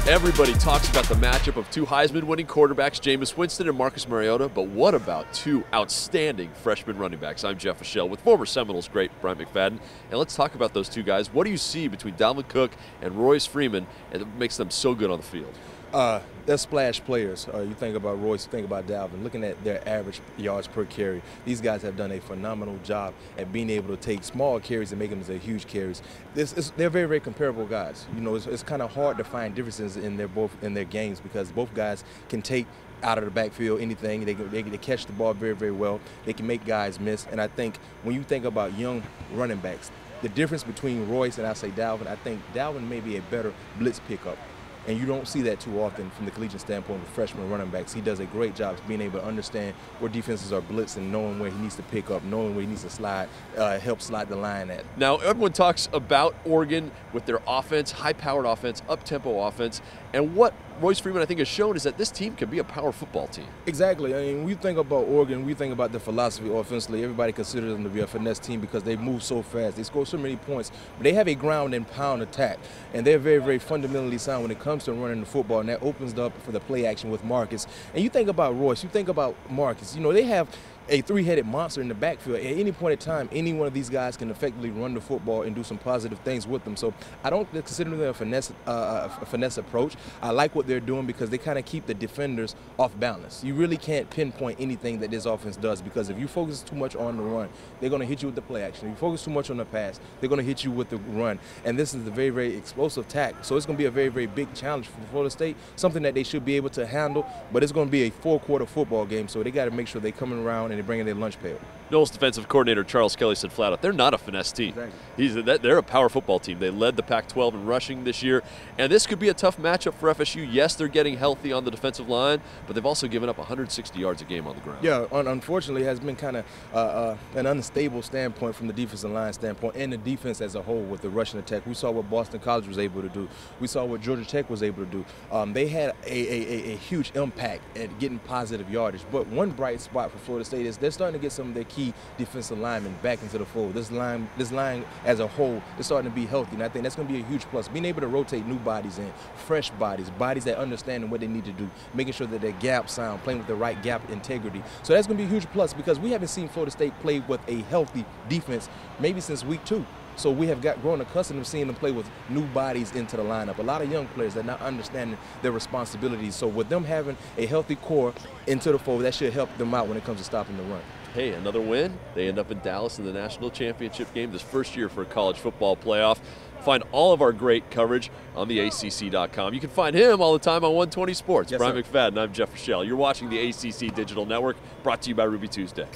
Everybody talks about the matchup of two Heisman-winning quarterbacks, Jameis Winston and Marcus Mariota, but what about two outstanding freshman running backs? I'm Jeff Fischel with former Seminoles great Bryant McFadden, and let's talk about those two guys. What do you see between Dalvin Cook and Royce Freeman that makes them so good on the field? They're splash players. You think about Royce, you think about Dalvin. Looking at their average yards per carry, these guys have done a phenomenal job at being able to take small carries and make them into huge carries. They're very, very comparable guys. You know, it's kind of hard to find differences in their games because both guys can take out of the backfield anything. They can catch the ball very, very well. They can make guys miss. And I think when you think about young running backs, the difference between Royce and I say Dalvin, I think Dalvin may be a better blitz pickup. And you don't see that too often from the collegiate standpoint with freshman running backs. He does a great job of being able to understand where defenses are blitzing, knowing where he needs to pick up, knowing where he needs to slide, help slide the line at. Now, everyone talks about Oregon with their offense, high-powered offense, up-tempo offense, and what Royce Freeman, I think, has shown is that this team can be a power football team. Exactly. I mean, when you think about Oregon, we think about the philosophy offensively. Everybody considers them to be a finesse team because they move so fast. They score so many points. But they have a ground and pound attack, and they're very, very fundamentally sound when it comes to running the football, and that opens up for the play action with Marcus. And you think about Royce, you think about Marcus. You know, they have a three-headed monster in the backfield. At any point in time, any one of these guys can effectively run the football and do some positive things with them. So I don't consider them a finesse approach. I like what they're doing because they kind of keep the defenders off balance. You really can't pinpoint anything that this offense does because if you focus too much on the run, they're going to hit you with the play action. If you focus too much on the pass, they're going to hit you with the run. And this is a very, very explosive attack. So it's going to be a very, very big challenge for Florida State, something that they should be able to handle, but it's going to be a four-quarter football game, so they got to make sure they're coming around and they're bringing their lunch pail. Noles defensive coordinator Charles Kelly said flat out, they're not a finesse team. Exactly. They're a power football team. They led the Pac-12 in rushing this year, and this could be a tough matchup for FSU. Yes, they're getting healthy on the defensive line, but they've also given up 160 yards a game on the ground. Yeah, unfortunately, it has been kind of an unstable standpoint from the defensive line standpoint and the defense as a whole with the rushing attack. We saw what Boston College was able to do. We saw what Georgia Tech was able to do. They had a huge impact at getting positive yardage, but one bright spot for Florida State is they're starting to get some of their key defensive linemen back into the fold. This line as a whole is starting to be healthy, and I think that's going to be a huge plus. Being able to rotate new bodies in, fresh bodies that understand what they need to do, making sure that their gap sound, playing with the right gap integrity. So that's going to be a huge plus because we haven't seen Florida State play with a healthy defense maybe since week 2. So we have grown accustomed to seeing them play with new bodies into the lineup. A lot of young players that are not understanding their responsibilities. So with them having a healthy core into the fold, that should help them out when it comes to stopping the run. Hey, another win. They end up in Dallas in the national championship game this first year for a college football playoff. Find all of our great coverage on the ACC.com. You can find him all the time on 120 Sports. Yes, Bryant sir. McFadden, I'm Jeff Fischel. You're watching the ACC Digital Network, brought to you by Ruby Tuesday.